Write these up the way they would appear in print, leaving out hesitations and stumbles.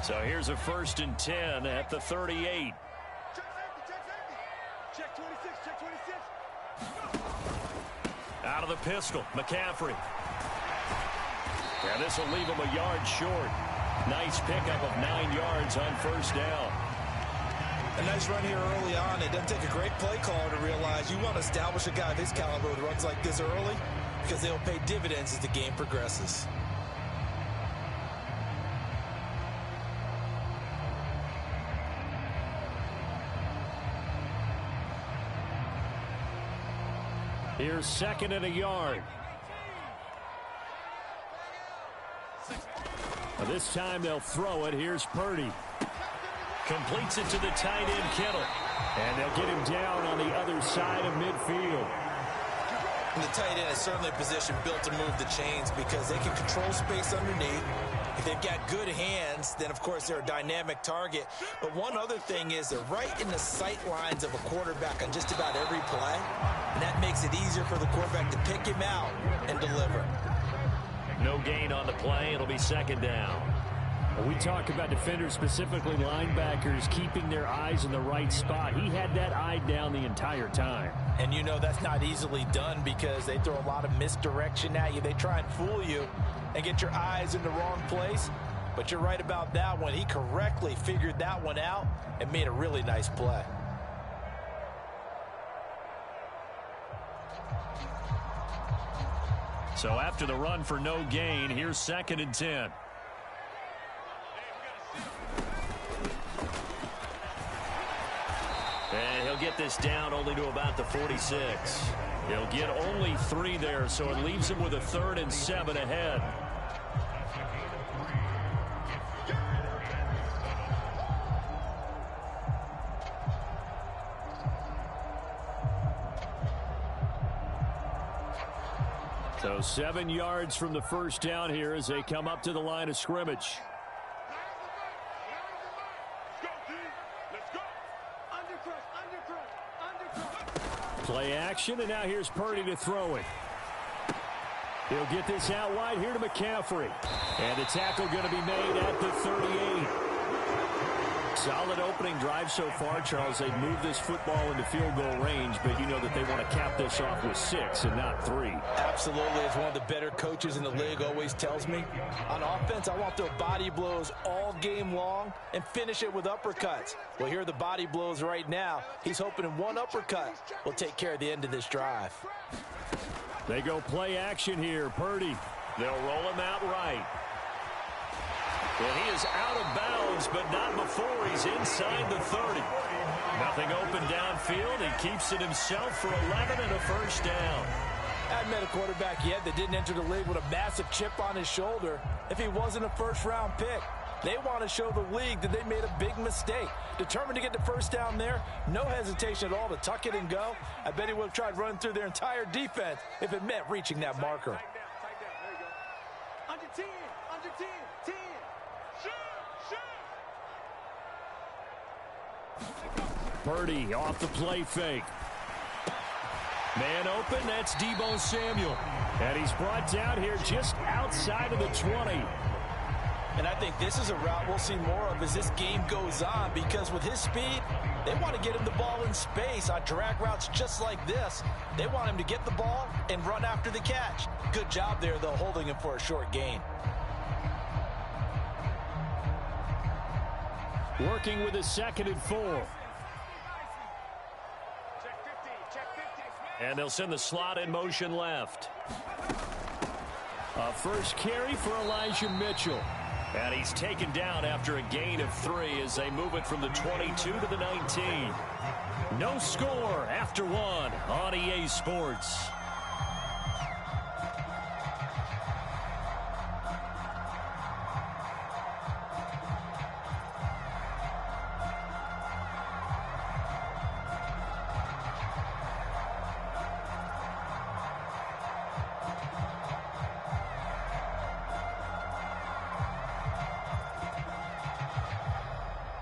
So here's a 1st and 10 at the 38. Check 26, check 26. Out of the pistol, McCaffrey. Yeah, this will leave him a yard short. Nice pickup of 9 yards on 1st down. A nice run here early on. It doesn't take a great play caller to realize you want to establish a guy of his caliber with runs like this early because they'll pay dividends as the game progresses. Here's 2nd and a yard. This time they'll throw it. Here's Purdy. Completes it to the tight end, Kittle. And they'll get him down on the other side of midfield. And the tight end is certainly a position built to move the chains because they can control space underneath. If they've got good hands, then, of course, they're a dynamic target. But one other thing is they're right in the sight lines of a quarterback on just about every play. And that makes it easier for the quarterback to pick him out and deliver. No gain on the play. It'll be 2nd down. Well, we talk about defenders, specifically linebackers, keeping their eyes in the right spot. He had that eye down the entire time. And you know that's not easily done because they throw a lot of misdirection at you. They try and fool you and get your eyes in the wrong place. But you're right about that one. He correctly figured that one out and made a really nice play. So after the run for no gain, here's 2nd and 10. And he'll get this down only to about the 46. He'll get only 3 there, so it leaves him with a 3rd and 7 ahead. So 7 yards from the 1st down here as they come up to the line of scrimmage. Play action, and now here's Purdy to throw it. He'll get this out wide here to McCaffrey. And the tackle going to be made at the 38. Solid opening drive so far, Charles. They've moved this football into field goal range, but you know that they want to cap this off with 6 and not 3. Absolutely. As one of the better coaches in the league always tells me, on offense, I want to throw body blows all game long and finish it with uppercuts. Well, here are the body blows right now. He's hoping in one uppercut will take care of the end of this drive. They go play action here. Purdy. They'll roll him out right. And he is out of bounds, but not before he's inside the 30. Nothing open downfield. He keeps it himself for 11 and a 1st down. I haven't met a quarterback yet that didn't enter the league with a massive chip on his shoulder if he wasn't a 1st-round pick. They want to show the league that they made a big mistake. Determined to get the 1st down there, no hesitation at all to tuck it and go. I bet he would have tried running through their entire defense if it meant reaching that marker. Under 10, under 10, 10. Purdy off the play fake. Man open, that's Deebo Samuel. And he's brought down here just outside of the 20. And I think this is a route we'll see more of as this game goes on because with his speed, they want to get him the ball in space on drag routes just like this. They want him to get the ball and run after the catch. Good job there, though, holding him for a short gain. Working with a 2nd and 4. And they'll send the slot in motion left. A 1st carry for Elijah Mitchell. And he's taken down after a gain of 3 as they move it from the 22 to the 19. No score after 1 on EA Sports.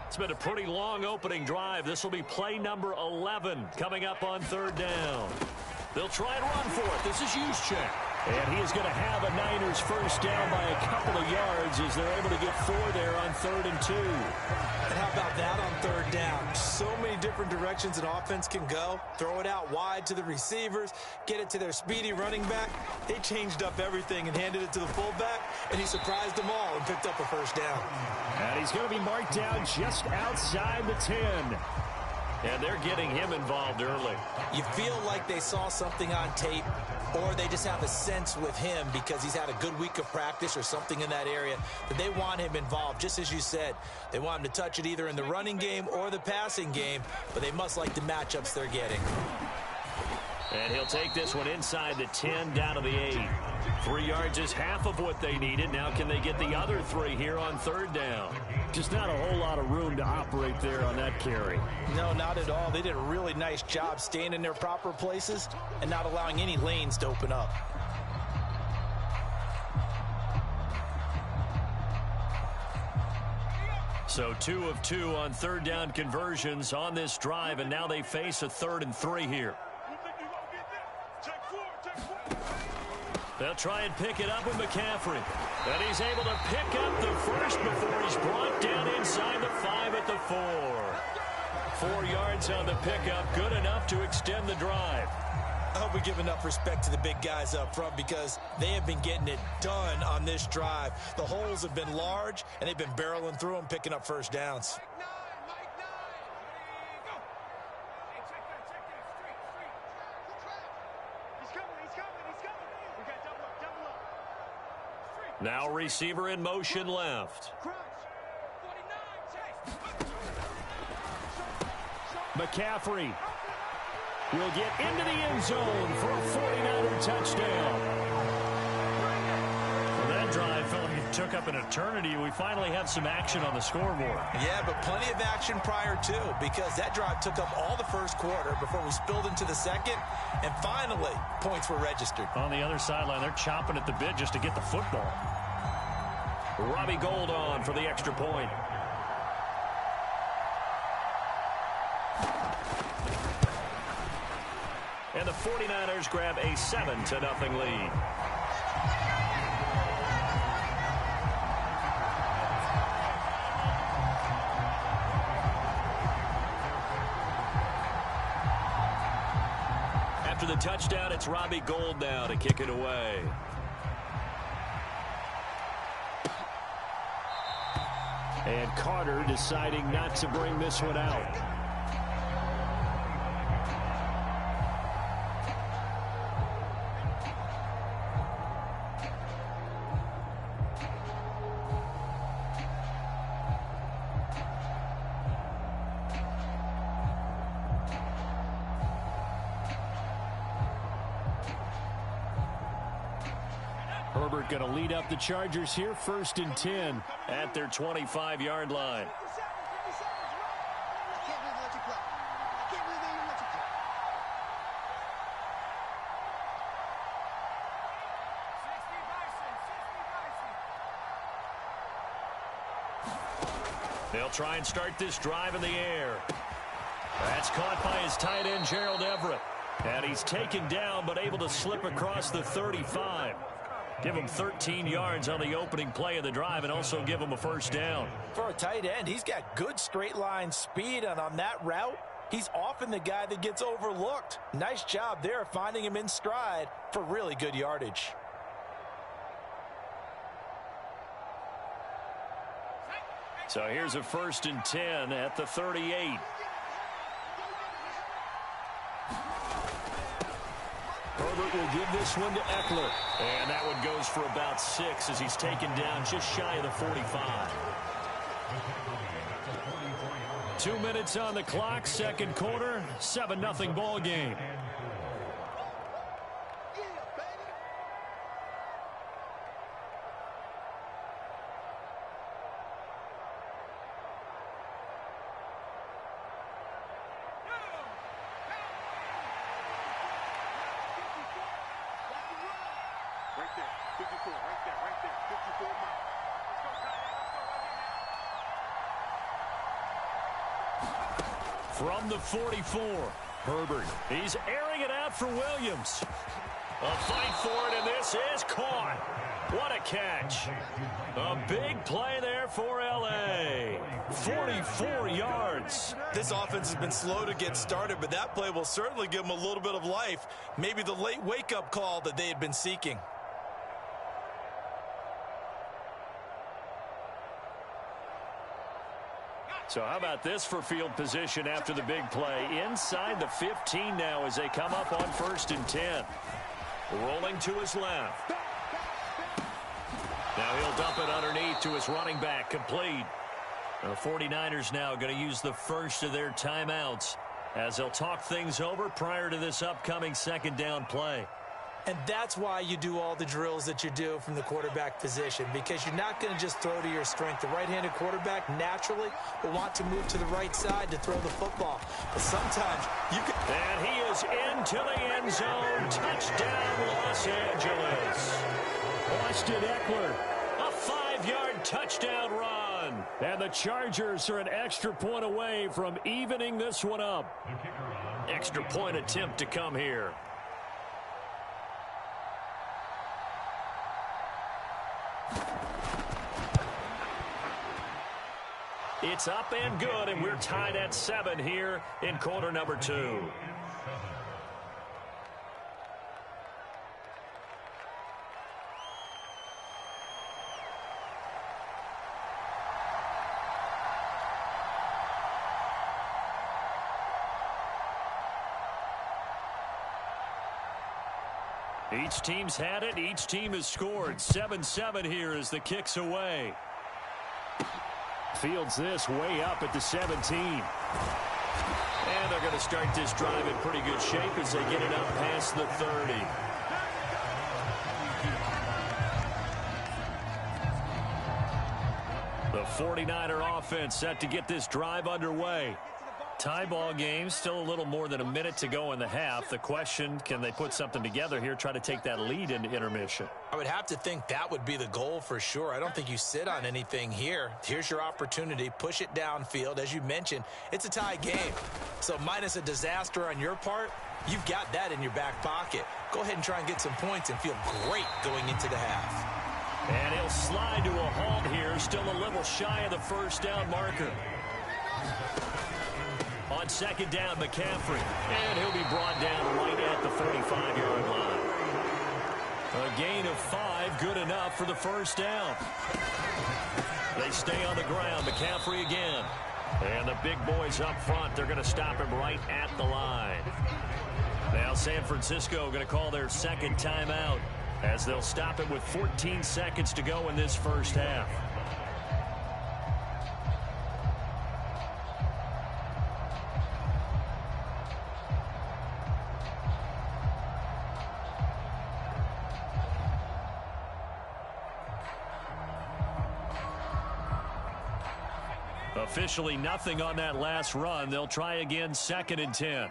It's been a pretty long opening drive. This will be play number 11 coming up on 3rd down. They'll try and run for it. This is Juszczyk. And he is going to have a Niners first down by a couple of yards as they're able to get 4 there on 3rd and 2. And how about that on 3rd down? So many different directions an offense can go. Throw it out wide to the receivers, get it to their speedy running back. They changed up everything and handed it to the fullback, and he surprised them all and picked up a first down. And he's going to be marked down just outside the 10. And they're getting him involved early. You feel like they saw something on tape, or they just have a sense with him because he's had a good week of practice or something in that area that they want him involved. Just as you said, they want him to touch it either in the running game or the passing game, but they must like the matchups they're getting. And he'll take this one inside the 10 down to the 8. 3 yards is half of what they needed. Now can they get the other 3 here on 3rd down? Just not a whole lot of room to operate there on that carry. No, not at all. They did a really nice job staying in their proper places and not allowing any lanes to open up. So 2 of 2 on 3rd down conversions on this drive, and now they face a 3rd and 3 here. They'll try and pick it up with McCaffrey. And he's able to pick up the first before he's brought down inside the 5 at the 4. 4 yards on the pickup, good enough to extend the drive. I hope we give enough respect to the big guys up front because they have been getting it done on this drive. The holes have been large, and they've been barreling through them, picking up first downs. Now receiver in motion left. McCaffrey will get into the end zone for a 49er touchdown. Well, that drive felt like it took up an eternity. We finally have some action on the scoreboard. Yeah, but plenty of action prior to, because that drive took up all the first quarter before we spilled into the second, and finally, points were registered. On the other sideline, they're chomping at the bit just to get the football. Robbie Gould on for the extra point. And the 49ers grab a 7-0 lead. After the touchdown, it's Robbie Gould now to kick it away. And Carter deciding not to bring this one out. Herbert going to lead up the Chargers here, 1st and 10 at their 25-yard line. They'll try and start this drive in the air. That's caught by his tight end, Gerald Everett. And he's taken down but able to slip across the 35. Give him 13 yards on the opening play of the drive and also give him a first down. For a tight end, he's got good straight line speed, and on that route, he's often the guy that gets overlooked. Nice job there finding him in stride for really good yardage. So here's a 1st and 10 at the 38. Herbert will give this one to Eckler. And that one goes for about 6 as he's taken down just shy of the 45. 2 minutes on the clock, second quarter, 7-0 ball game. From the 44, Herbert. He's airing it out for Williams. A fight for it, and this is caught. What a catch. A big play there for L.A. 44 yards. This offense has been slow to get started, but that play will certainly give them a little bit of life. Maybe the late wake-up call that they had been seeking. So how about this for field position after the big play? Inside the 15 now as they come up on 1st and 10. Rolling to his left. Now he'll dump it underneath to his running back. Complete. The 49ers now going to use the first of their timeouts as they'll talk things over prior to this upcoming 2nd down play. And that's why you do all the drills that you do from the quarterback position, because you're not going to just throw to your strength. The right-handed quarterback naturally will want to move to the right side to throw the football. But sometimes you can... And he is into the end zone. Touchdown, Los Angeles. Austin Eckler. A 5-yard touchdown run. And the Chargers are an extra point away from evening this one up. Extra point attempt to come here. It's up and good, and we're tied at 7 here in quarter number 2. Each team's had it. Each team has scored. 7-7 here as the kick's away. Fields this way up at the 17. And they're going to start this drive in pretty good shape as they get it up past the 30. The 49er offense set to get this drive underway. Tie ball game, still a little more than a minute to go in the half. The question, can they put something together here, try to take that lead into intermission? I would have to think that would be the goal for sure. I don't think you sit on anything here. Here's your opportunity. Push it downfield. As you mentioned, it's a tie game. So minus a disaster on your part, you've got that in your back pocket. Go ahead and try and get some points and feel great going into the half. And he'll slide to a halt here, still a little shy of the 1st down marker. On 2nd down, McCaffrey. And he'll be brought down right at the 45-yard line. A gain of 5, good enough for the 1st down. They stay on the ground. McCaffrey again. And the big boys up front, they're going to stop him right at the line. Now San Francisco going to call their 2nd timeout as they'll stop him with 14 seconds to go in this 1st half. Officially nothing on that last run. They'll try again 2nd and 10.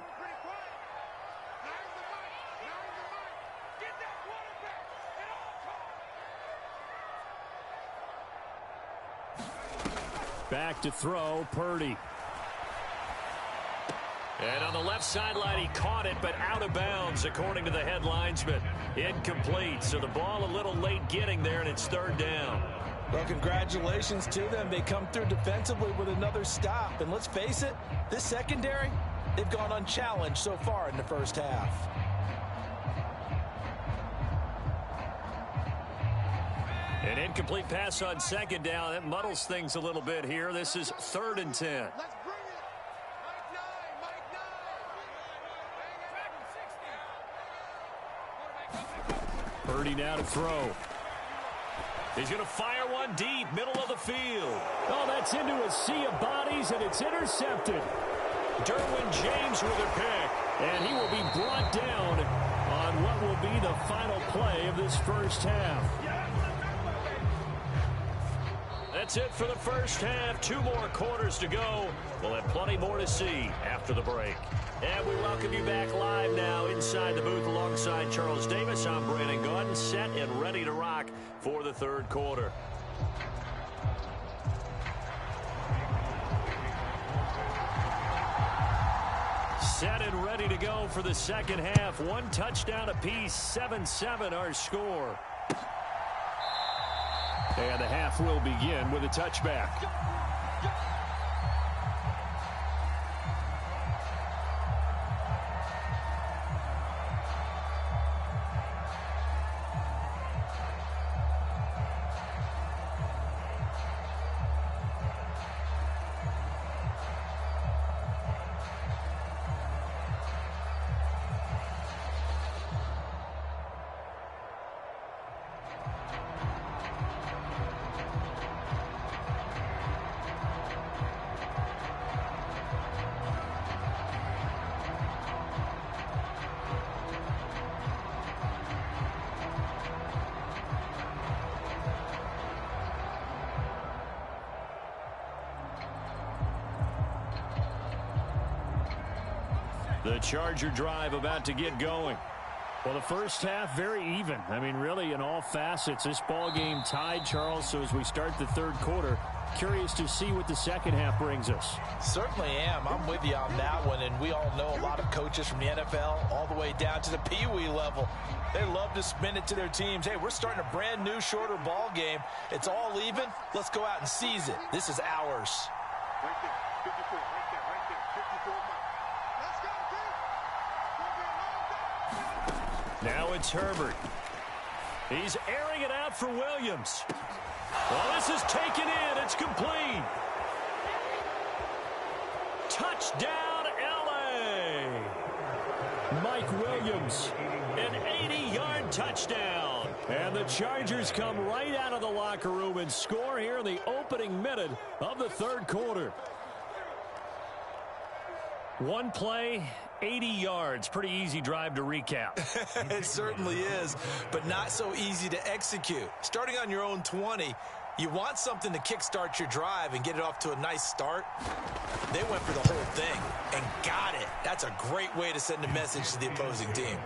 Back to throw, Purdy. And on the left sideline, he caught it, but out of bounds, according to the head linesman. Incomplete, so the ball a little late getting there, and it's 3rd down. Well, congratulations to them. They come through defensively with another stop. And let's face it, this secondary, they've gone unchallenged so far in the 1st half. An incomplete pass on 2nd down. That muddles things a little bit here. This is 3rd and 10. Let's bring it. Mike 9. Purdy now to throw. He's going to fire one deep, middle of the field. Oh, that's into a sea of bodies, and it's intercepted. Derwin James with a pick. And he will be brought down on what will be the final play of this 1st half. That's it for the 1st half. 2 more quarters to go. We'll have plenty more to see after the break. And we welcome you back live now inside the booth alongside Charles Davis. I'm Brandon Gaudin, set and ready to rock for the 3rd quarter. Set and ready to go for the second half. One touchdown apiece, 7-7 our score. And the half will begin with a touchback. The Charger drive about to get going. Well, the first half, very even. I mean, really, in all facets, this ball game tied, Charles. So as we start the third quarter, curious to see what the second half brings us. Certainly am. I'm with you on that one. And we all know a lot of coaches from the NFL all the way down to the Pee-wee level. They love to spin it to their teams. Hey, we're starting a brand new, shorter ball game. It's all even. Let's go out and seize it. This is ours. Right there, 54, right there, 54. Let's go, Now it's Herbert. He's airing it out for Williams. Well, this is taken in. It's complete. Touchdown, L.A. Mike Williams, an 80-yard touchdown. And the Chargers come right out of the locker room and score here in the opening minute of the third quarter. One play, 80 yards. Pretty easy drive to recap. It certainly is, but not so easy to execute. Starting on your own 20, you want something to kickstart your drive and get it off to a nice start. They went for the whole thing and got it. That's a great way to send a message to the opposing team.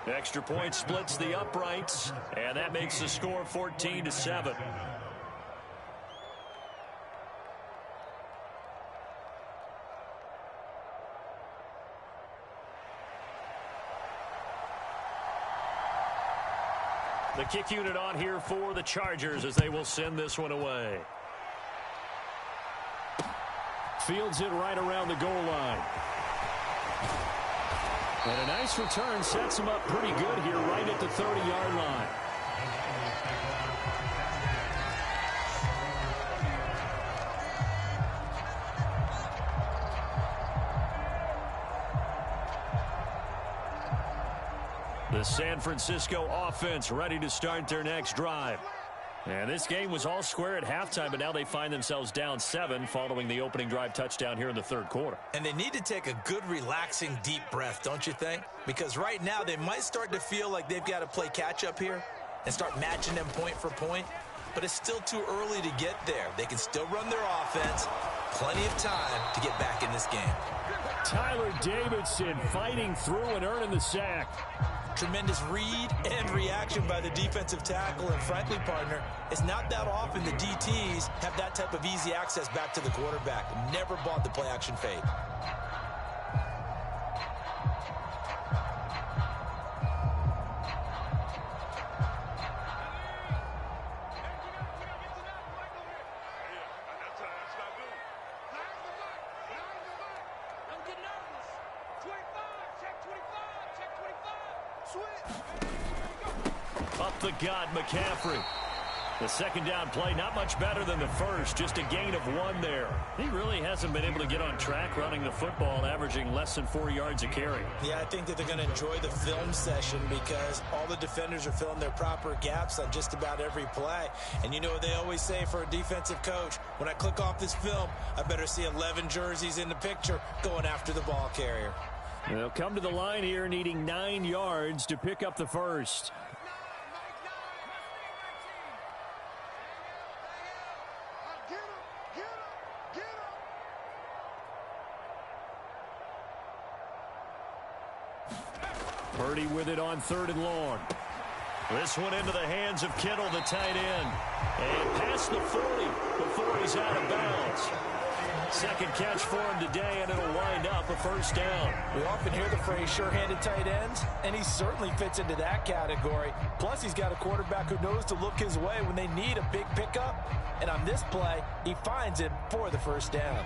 Extra point splits the uprights, and that makes the score 14-7. The kick unit on here for the Chargers as they will send this one away. Fields it right around the goal line. And a nice return sets him up pretty good here right at the 30-yard line. The San Francisco offense ready to start their next drive. And this game was all square at halftime, but now they find themselves down 7 following the opening drive touchdown here in the third quarter. And they need to take a good, relaxing, deep breath, don't you think? Because right now they might start to feel like they've got to play catch-up here and start matching them point for point. But it's still too early to get there. They can still run their offense. Plenty of time to get back in this game. Tyler Davidson fighting through and earning the sack. Tremendous read and reaction by the defensive tackle, and frankly, partner, it's not that often the DTs have that type of easy access back to the quarterback. Never bought the play-action fake. Up the gut, McCaffrey. The second down play, not much better than the first, just a gain of 1 there. He really hasn't been able to get on track running the football, averaging less than 4 yards a carry. Yeah, I think that they're going to enjoy the film session because all the defenders are filling their proper gaps on just about every play. And you know what they always say for a defensive coach? When I click off this film, I better see 11 jerseys in the picture going after the ball carrier. They'll come to the line here needing 9 yards to pick up the first. Purdy with it on 3rd and long. This one into the hands of Kittle, the tight end. And past the 40 before he's out of bounds. second catch for him today, and it'll wind up a first down. We often hear the phrase sure-handed tight ends, and he certainly fits into that category. Plus, he's got a quarterback who knows to look his way when they need a big pickup. And on this play, he finds it for the first down.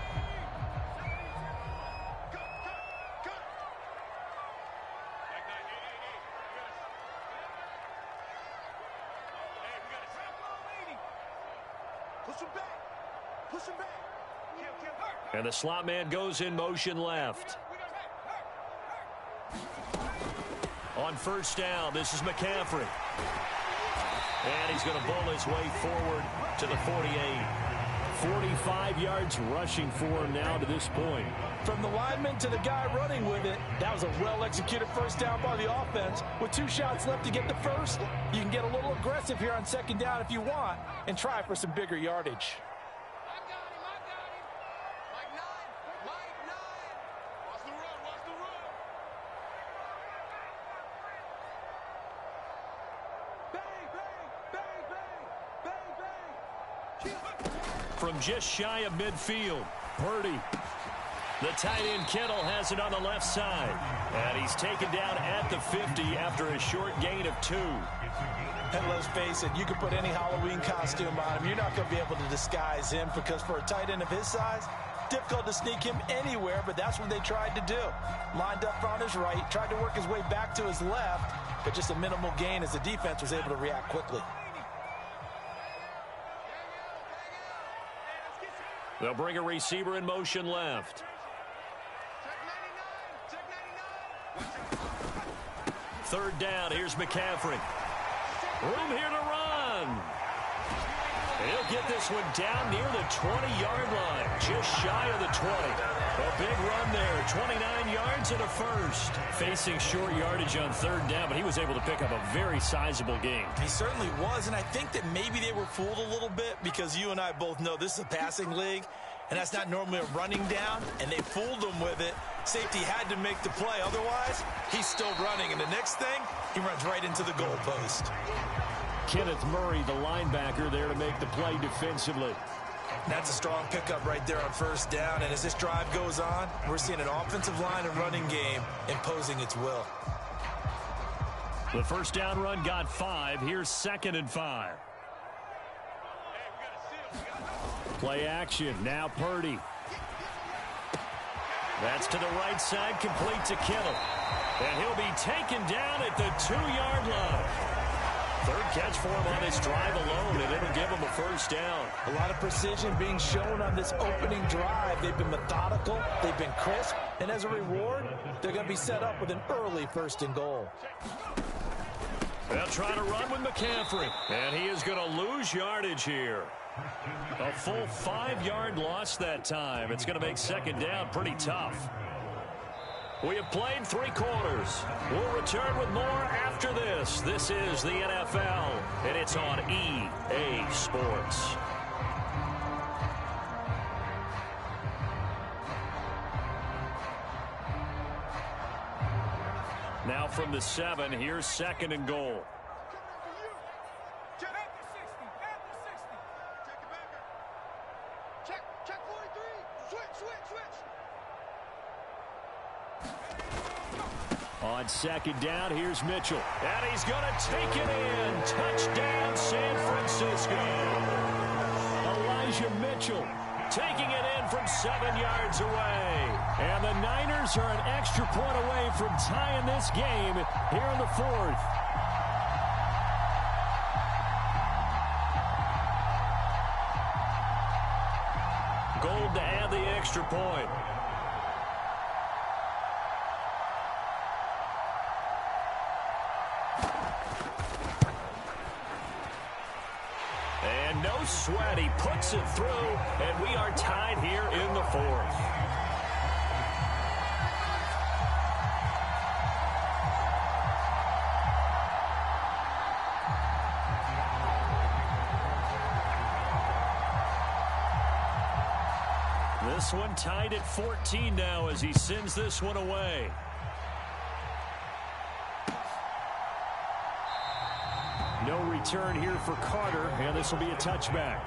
And the slot man goes in motion left. On first down, this is McCaffrey. And he's going to bowl his way forward to the 48. 45 yards rushing for him now to this point. From the lineman to the guy running with it, that was a well-executed first down by the offense. With 2 shots left to get the first, you can get a little aggressive here on second down if you want and try for some bigger yardage. From just shy of midfield, Purdy. The tight end Kittle has it on the left side. And he's taken down at the 50 after a short gain of 2. And let's face it, you can put any Halloween costume on him. You're not going to be able to disguise him because for a tight end of his size, difficult to sneak him anywhere, but that's what they tried to do. Lined up on his right, tried to work his way back to his left, but just a minimal gain as the defense was able to react quickly. They'll bring a receiver in motion left. Third down, here's McCaffrey. Room here to run. He'll get this one down near the 20-yard line, just shy of the 20. A big run there, 29 yards and a first. Facing short yardage on third down, but he was able to pick up a very sizable gain. He certainly was, and I think that maybe they were fooled a little bit because you and I both know this is a passing league, and that's not normally a running down, and they fooled him with it. Safety had to make the play. Otherwise, he's still running, and the next thing, he runs right into the goal post. Kenneth Murray, the linebacker, there to make the play defensively. That's a strong pickup right there on first down, and as this drive goes on, we're seeing an offensive line and running game imposing its will. The first down run got 5. Here's 2nd and 5. Play action. Now Purdy. That's to the right side, complete to Kittle. And he'll be taken down at the 2-yard line. Third catch for him on this drive alone, and it'll give him a first down. A lot of precision being shown on this opening drive. They've been methodical, they've been crisp, and as a reward, they're going to be set up with an early 1st and goal. They'll try to run with McCaffrey, and he is going to lose yardage here. A full 5-yard loss that time. It's going to make second down pretty tough. We have played 3 quarters. We'll return with more after this. This is the NFL, and it's on EA Sports. Now from the 7, here's 2nd and goal. On 2nd down, here's Mitchell. And he's going to take it in. Touchdown, San Francisco. Elijah Mitchell taking it in from 7 yards away. And the Niners are an extra point away from tying this game here in the 4th. Gold to add the extra point. And no sweat, he puts it through, and we are tied here in the 4th. This one tied at 14 now as he sends this one away. No return here for Carter, and this will be a touchback.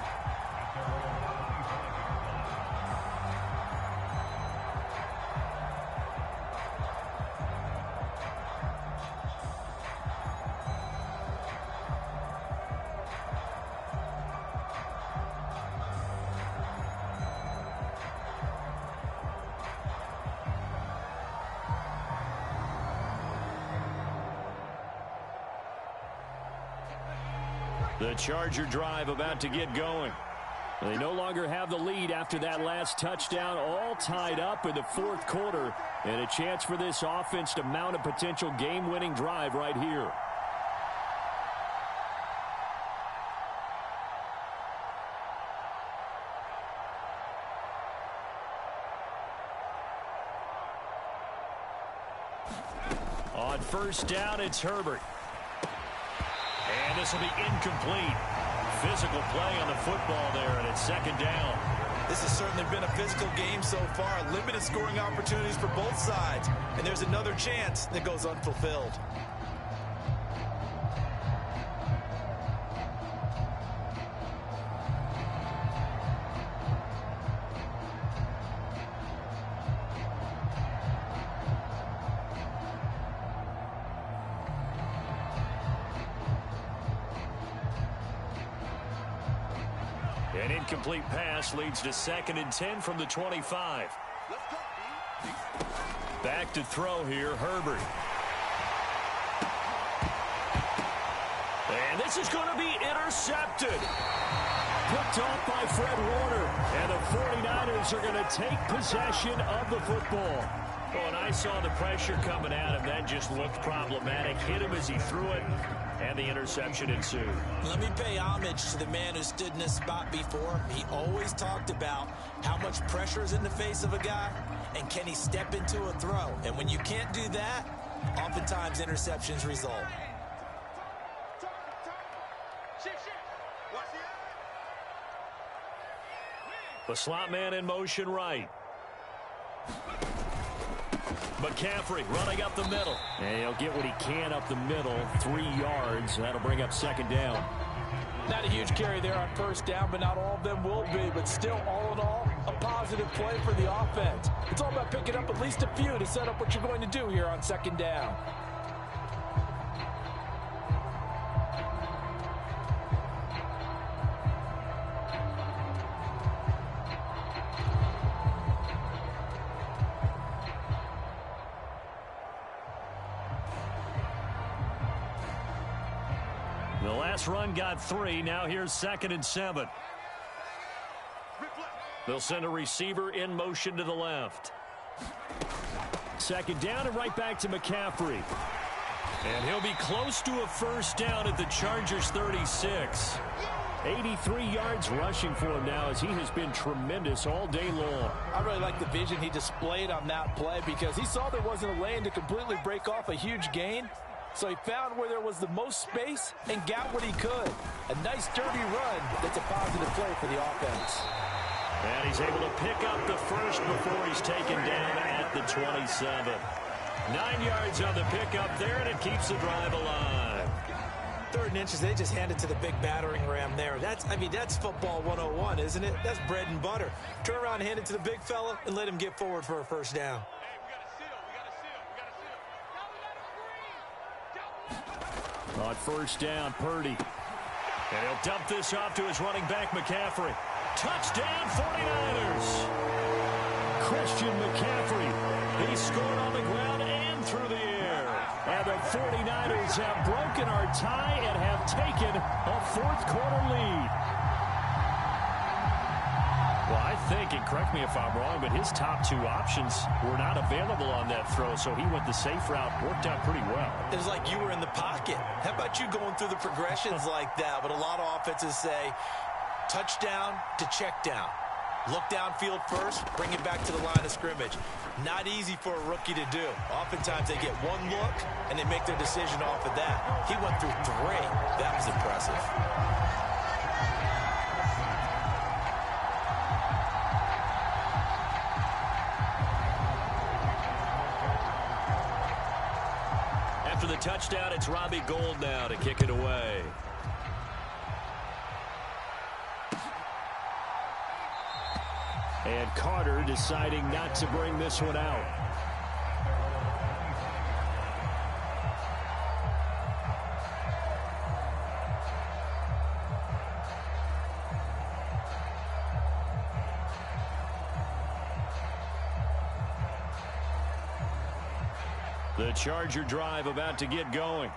The Charger drive about to get going. They no longer have the lead after that last touchdown, all tied up in the fourth quarter, and a chance for this offense to mount a potential game-winning drive right here. On first down, it's Herbert. And this will be incomplete. Physical play on the football there, and it's second down. This has certainly been a physical game so far. Limited scoring opportunities for both sides. And there's another chance that goes unfulfilled. An incomplete pass leads to 2nd and 10 from the 25. Back to throw here, Herbert. And this is going to be intercepted. Picked off by Fred Warner. And the 49ers are going to take possession of the football. Well, and I saw the pressure coming at him. That just looked problematic. Hit him as he threw it, and the interception ensued. Let me pay homage to the man who stood in this spot before. He always talked about how much pressure is in the face of a guy, and can he step into a throw. And when you can't do that, oftentimes interceptions result. The slot man in motion right. McCaffrey running up the middle. And he'll get what he can up the middle. 3 yards. That'll bring up second down. Not a huge carry there on first down, but not all of them will be. But still, all in all, a positive play for the offense. It's all about picking up at least a few to set up what you're going to do here on second down. The last run got 3. Now here's 2nd and 7. They'll send a receiver in motion to the left. Second down and right back to McCaffrey. And he'll be close to a first down at the Chargers 36. 83 yards rushing for him now as he has been tremendous all day long. I really like the vision he displayed on that play because he saw there wasn't a lane to completely break off a huge gain. So he found where there was the most space and got what he could. A nice dirty run that's a positive play for the offense. And he's able to pick up the first before he's taken down at the 27. 9 yards on the pickup there, and it keeps the drive alive. 3rd and inches, they just hand it to the big battering ram there. That's football 101, isn't it? That's bread and butter. Turn around and hand it to the big fella and let him get forward for a first down. On first down, Purdy. And he'll dump this off to his running back, McCaffrey. Touchdown, 49ers. Christian McCaffrey. He scored on the ground and through the air. And the 49ers have broken our tie and have taken a fourth quarter lead. Well, I think, and correct me if I'm wrong, but his top 2 options were not available on that throw, so he went the safe route, worked out pretty well. It was like you were in the pocket. How about you going through the progressions like that? But a lot of offenses say touchdown to check down. Look downfield first, bring it back to the line of scrimmage. Not easy for a rookie to do. Oftentimes they get one look, and they make their decision off of that. He went through 3. That was impressive. After the touchdown, it's Robbie Gould now to kick it away. And Carter deciding not to bring this one out. The Charger drive about to get going.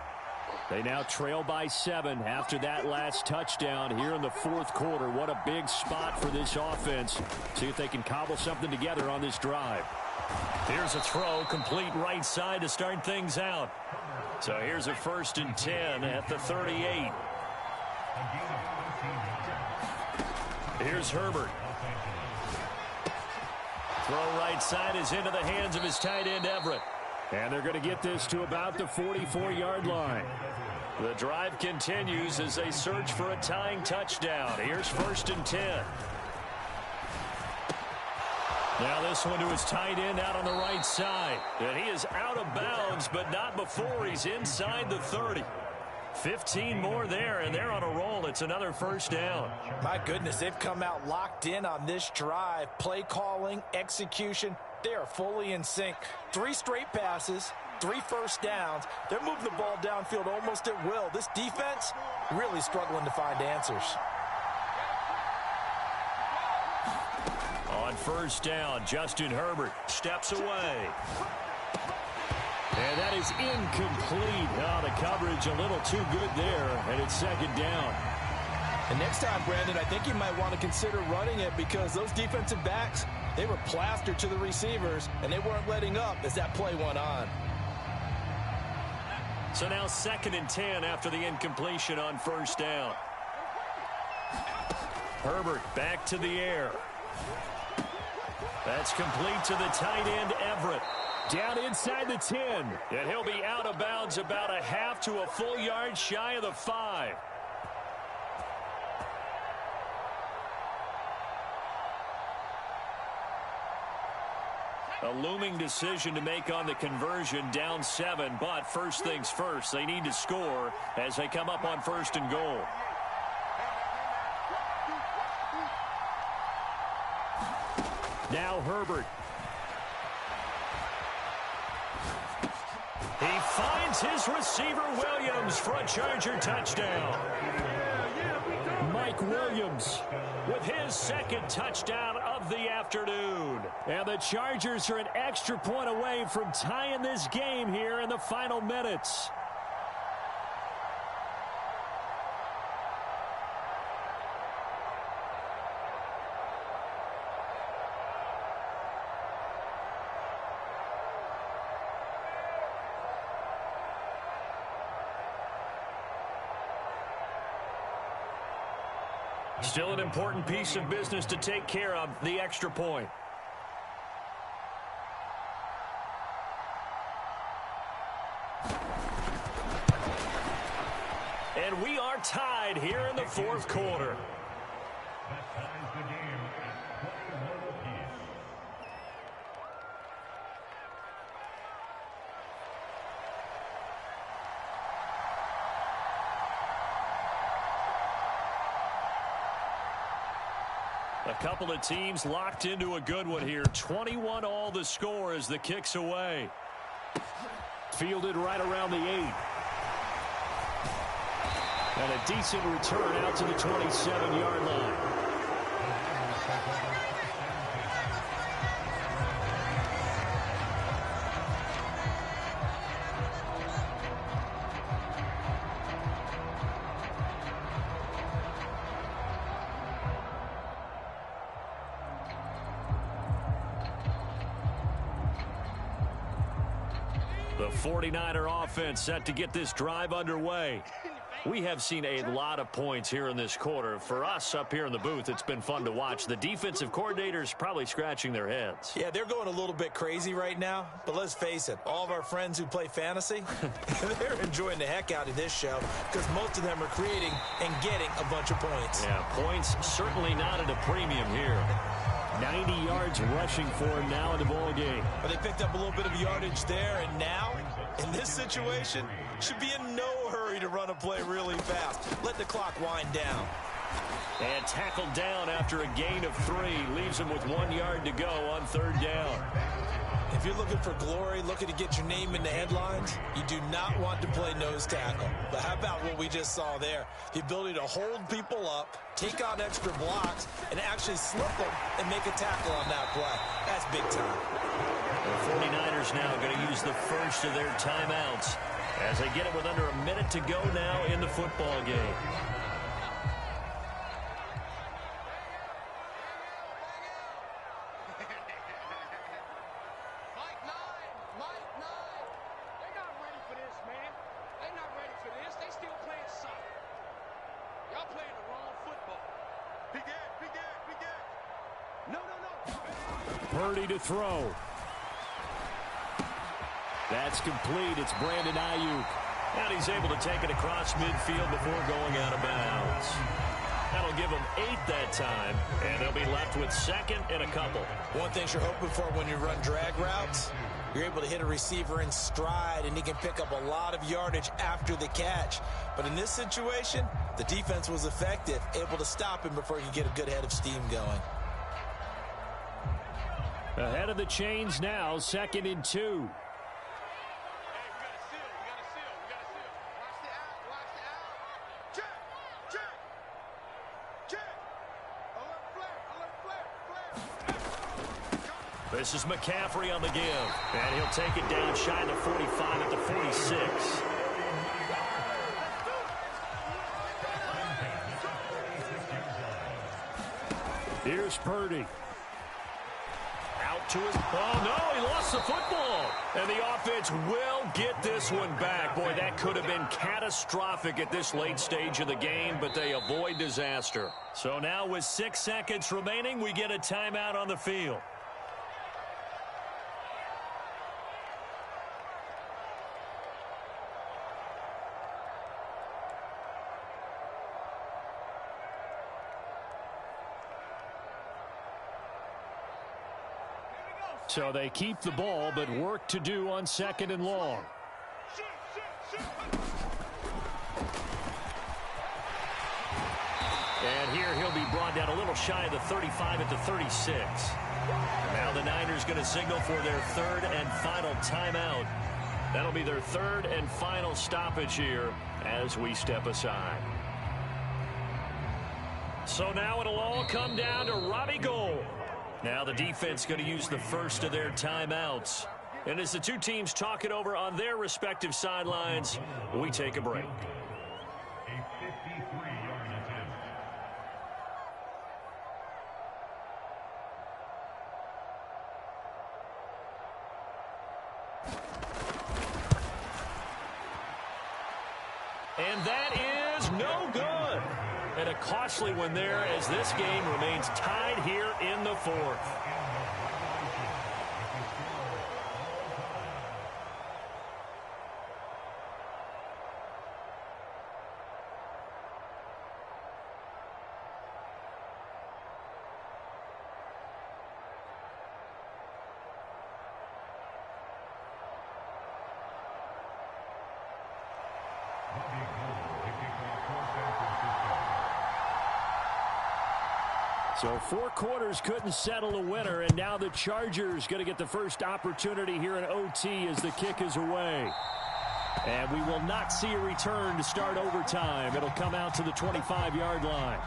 They now trail by 7 after that last touchdown here in the fourth quarter. What a big spot for this offense. See if they can cobble something together on this drive. Here's a throw, complete right side to start things out. So here's a 1st and 10 at the 38. Here's Herbert. Throw right side is into the hands of his tight end, Everett. And they're going to get this to about the 44-yard line. The drive continues as they search for a tying touchdown. Here's 1st and 10. Now this one to his tight end out on the right side. And he is out of bounds, but not before he's inside the 30. 15 more there, and they're on a roll. It's another 1st down. My goodness, they've come out locked in on this drive. Play calling, execution, they are fully in sync. 3 straight passes, 3 first downs. They're moving the ball downfield almost at will. This defense really struggling to find answers. On 1st down, Justin Herbert steps away. And that is incomplete. Oh, the coverage a little too good there, and it's 2nd down. And next time, Brandon, I think you might want to consider running it because those defensive backs, they were plastered to the receivers, and they weren't letting up as that play went on. So now 2nd and 10 after the incompletion on 1st down. Herbert back to the air. That's complete to the tight end, Everett. Down inside the 10. And he'll be out of bounds about a half to a full yard shy of the 5. A looming decision to make on the conversion, down 7, but first things first, they need to score as they come up on 1st and goal. Now Herbert. He finds his receiver, Williams, for a Charger touchdown. Mike Williams with his 2nd touchdown of the afternoon. And the Chargers are an extra point away from tying this game here in the final minutes. Still an important piece of business to take care of, the extra point. And we are tied here in the fourth quarter. A couple of teams locked into a good one here. 21 all the score as the kick's away. Fielded right around the 8. And a decent return out to the 27-yard line. The 49er offense set to get this drive underway. We have seen a lot of points here in this quarter. For us up here in the booth, it's been fun to watch. The defensive coordinators probably scratching their heads. Yeah, they're going a little bit crazy right now. But let's face it, all of our friends who play fantasy, they're enjoying the heck out of this show because most of them are creating and getting a bunch of points. Yeah, points certainly not at a premium here. 90 yards rushing for him now in the ball game. But they picked up a little bit of yardage there, and now, in this situation, should be in no hurry to run a play really fast. Let the clock wind down. And tackled down after a gain of 3. Leaves him with 1 yard to go on 3rd down. If you're looking for glory, looking to get your name in the headlines, you do not want to play nose tackle. But how about what we just saw there? The ability to hold people up, take out extra blocks, and actually slip them and make a tackle on that play. That's big time. The 49ers now going to use the first of their timeouts. as they get it with under a minute to go now in the football game. Purdy to throw. That's complete. It's Brandon Ayuk. And he's able to take it across midfield before going out of bounds. That'll give them 8 that time, and they'll be left with second and a couple. One thing you're hoping for when you run drag routes, you're able to hit a receiver in stride, and he can pick up a lot of yardage after the catch. But in this situation, the defense was effective, able to stop him before he could get a good head of steam going. Ahead of the chains now, 2nd and 2. This is McCaffrey on the give, and he'll take it down shy of the 45 at the 46. Here's Purdy. Out to his... Oh, no, he lost the football. And the offense will get this one back. Boy, that could have been catastrophic at this late stage of the game, but they avoid disaster. So now with 6 seconds remaining, we get a timeout on the field. So they keep the ball, but work to do on 2nd and long. And here he'll be brought down a little shy of the 35 at the 36. Now the Niners going to signal for their 3rd and final timeout. That'll be their 3rd and final stoppage here as we step aside. So now it'll all come down to Robbie Gould. Now the defense going to use the first of their timeouts. And as the two teams talk it over on their respective sidelines, we take a break. And that is no good. And a costly one there as this game remains tied here in the 4th. So 4 quarters couldn't settle a winner, and now the Chargers going to get the first opportunity here in OT as the kick is away. And we will not see a return to start overtime. It'll come out to the 25-yard line.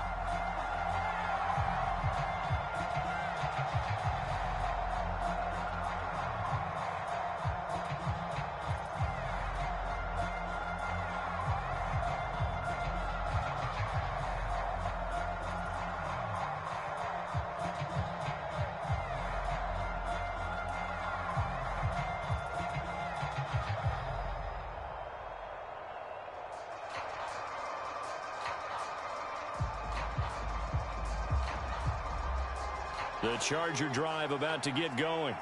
The Charger drive about to get going.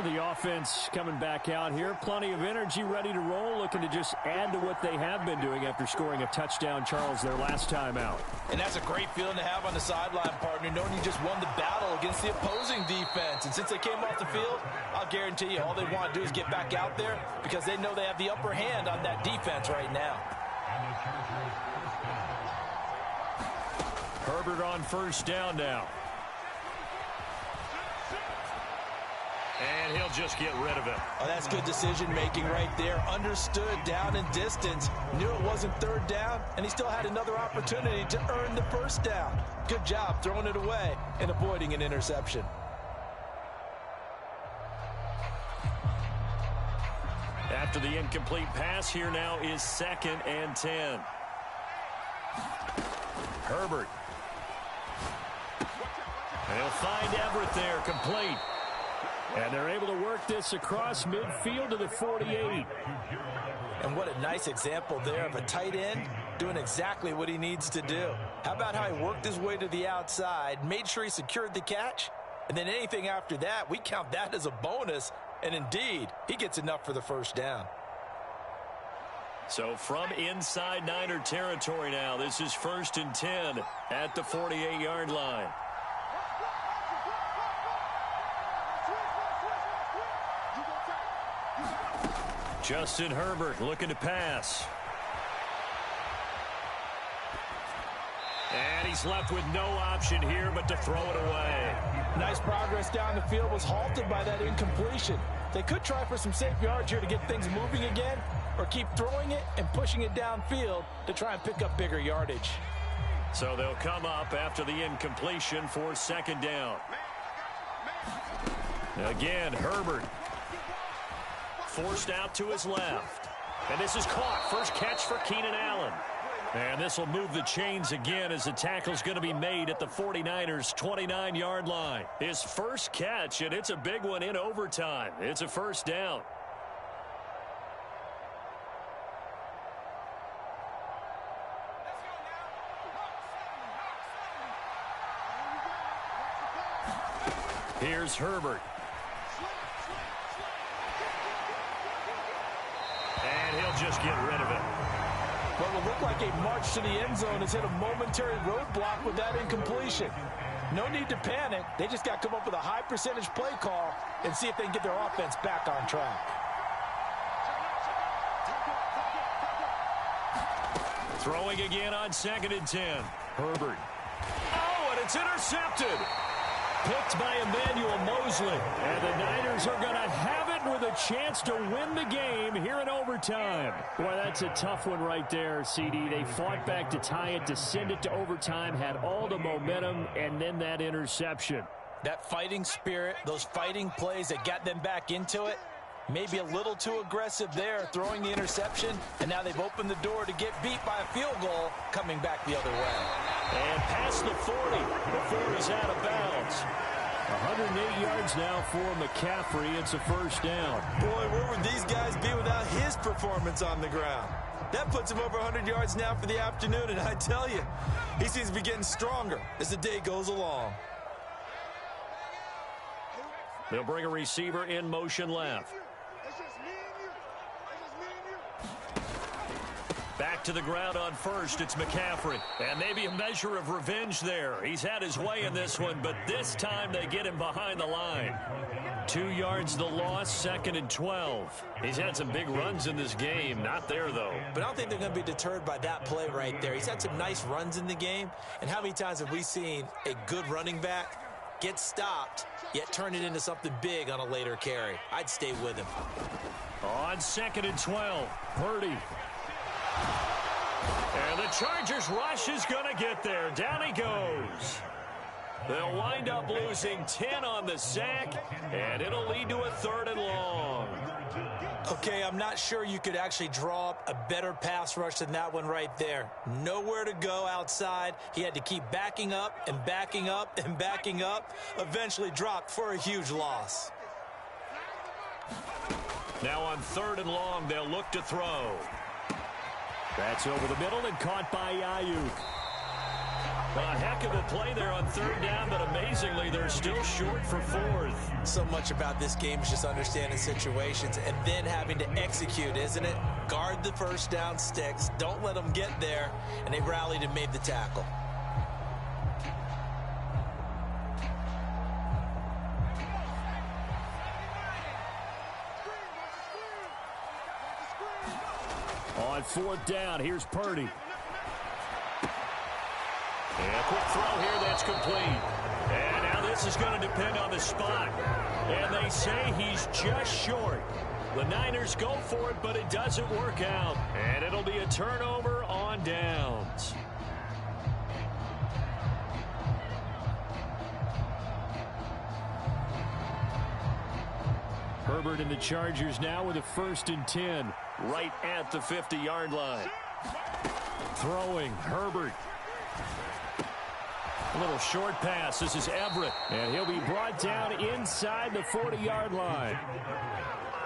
The offense coming back out here. Plenty of energy, ready to roll, looking to just add to what they have been doing after scoring a touchdown, Charles, their last time out. And that's a great feeling to have on the sideline, partner, knowing you just won the battle against the opposing defense. And since they came off the field, I'll guarantee you all they want to do is get back out there because they know they have the upper hand on that defense right now. Herbert on first down now. And he'll just get rid of it. Oh, that's good decision-making right there. Understood down and distance. Knew it wasn't 3rd down, and he still had another opportunity to earn the 1st down. Good job throwing it away and avoiding an interception. After the incomplete pass, here now is 2nd and 10. Herbert. They'll find Everett there, complete. And they're able to work this across midfield to the 48. And what a nice example there of a tight end doing exactly what he needs to do. How about how he worked his way to the outside, made sure he secured the catch, and then anything after that, we count that as a bonus. And indeed, he gets enough for the first down. So from inside Niner territory now, this is 1st and 10 at the 48-yard line. Justin Herbert looking to pass. And he's left with no option here but to throw it away. Nice progress down the field was halted by that incompletion. They could try for some safe yards here to get things moving again, or keep throwing it and pushing it downfield to try and pick up bigger yardage. So they'll come up after the incompletion for 2nd down. Again, Herbert. Forced out to his left. And this is caught. First catch for Keenan Allen. And this will move the chains again as the tackle's going to be made at the 49ers' 29-yard line. His first catch, and it's a big one in overtime. It's a 1st down. Here's Herbert. And he'll just get rid of it. What will look like a march to the end zone has hit a momentary roadblock with that incompletion. No need to panic. They just got to come up with a high percentage play call and see if they can get their offense back on track. Throwing again on 2nd and 10. Herbert. Oh, and it's intercepted. Picked by Emmanuel Mosley. And the Niners are going to have it with a chance to win the game here in overtime. Boy, that's a tough one right there, CD. They fought back to tie it, to send it to overtime, had all the momentum, and then that interception. That fighting spirit, those fighting plays that got them back into it, maybe a little too aggressive there, throwing the interception, and now they've opened the door to get beat by a field goal coming back the other way. And past the 40 before he's out of bounds. 108 yards now for McCaffrey. It's a 1st down. Boy, where would these guys be without his performance on the ground? That puts him over 100 yards now for the afternoon, and I tell you, he seems to be getting stronger as the day goes along. They'll bring a receiver in motion left. Back to the ground on 1st, it's McCaffrey. And maybe a measure of revenge there. He's had his way in this one, but this time they get him behind the line. 2 yards the loss, 2nd and 12. He's had some big runs in this game. Not there, though. But I don't think they're going to be deterred by that play right there. He's had some nice runs in the game. And how many times have we seen a good running back get stopped, yet turn it into something big on a later carry? I'd stay with him. On 2nd and 12, Purdy. And the Chargers rush is going to get there. Down he goes. They'll wind up losing 10 on the sack, and it'll lead to a 3rd and long. Okay, I'm not sure you could actually draw up a better pass rush than that one right there. Nowhere to go outside. He had to keep backing up and backing up and backing up. Eventually dropped for a huge loss. Now on 3rd and long, they'll look to throw. That's over the middle and caught by Ayuk. A heck of a play there on 3rd down, but amazingly, they're still short for 4th. So much about this game is just understanding situations and then having to execute, isn't it? Guard the 1st down sticks. Don't let them get there. And they rallied and made the tackle. On 4th down, here's Purdy. And a quick throw here that's complete. And now this is going to depend on the spot. And they say he's just short. The Niners go for it, but it doesn't work out. And it'll be a turnover on downs. Herbert and the Chargers now with a 1st and 10. Right at the 50-yard line. Throwing, Herbert. A little short pass. This is Everett. And he'll be brought down inside the 40-yard line.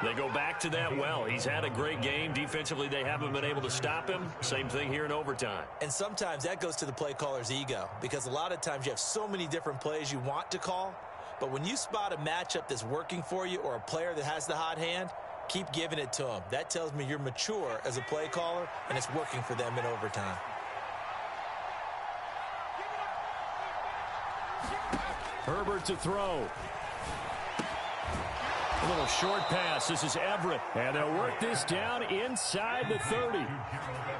They go back to that well. He's had a great game. Defensively, they haven't been able to stop him. Same thing here in overtime. And sometimes that goes to the play caller's ego, because a lot of times you have so many different plays you want to call. But when you spot a matchup that's working for you or a player that has the hot hand, keep giving it to them. That tells me you're mature as a play caller, and it's working for them in overtime. Herbert to throw. A little short pass. This is Everett. And they'll work this down inside the 30.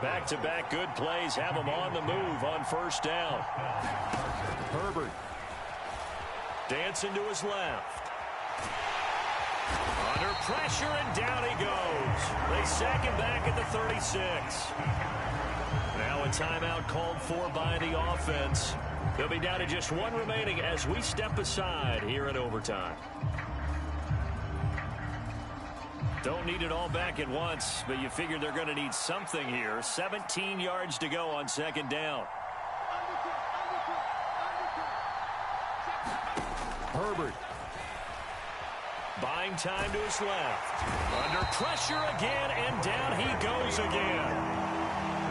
Back-to-back good plays have him on the move on 1st down. Herbert. Dancing to his left. Under pressure, and down he goes. They sack him back at the 36. Now a timeout called for by the offense. They'll be down to just 1 remaining as we step aside here in overtime. Don't need it all back at once, but you figure they're going to need something here. 17 yards to go on 2nd down. Herbert. Buying time to his left. Under pressure again, and down he goes again.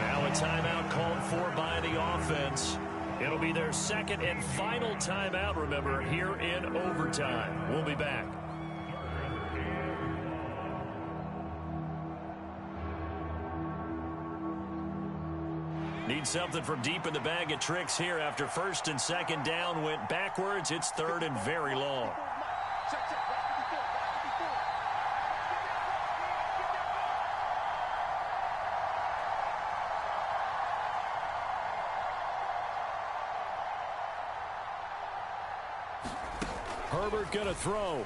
Now a timeout called for by the offense. It'll be their 2nd and final timeout, remember, here in overtime. We'll be back. Need something from deep in the bag of tricks here after 1st and 2nd down went backwards. It's 3rd and very long. Herbert going to throw.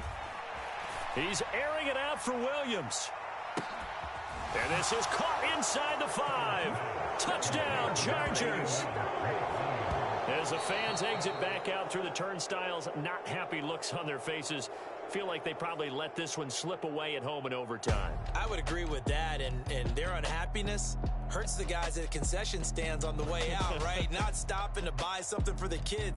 He's airing it out for Williams. And this is caught inside the 5. Touchdown, Chargers. As the fans exit back out through the turnstiles, not happy looks on their faces. Feel like they probably let this one slip away at home in overtime. I would agree with that, and their unhappiness hurts the guys at concession stands on the way out, right? Not stopping to buy something for the kids.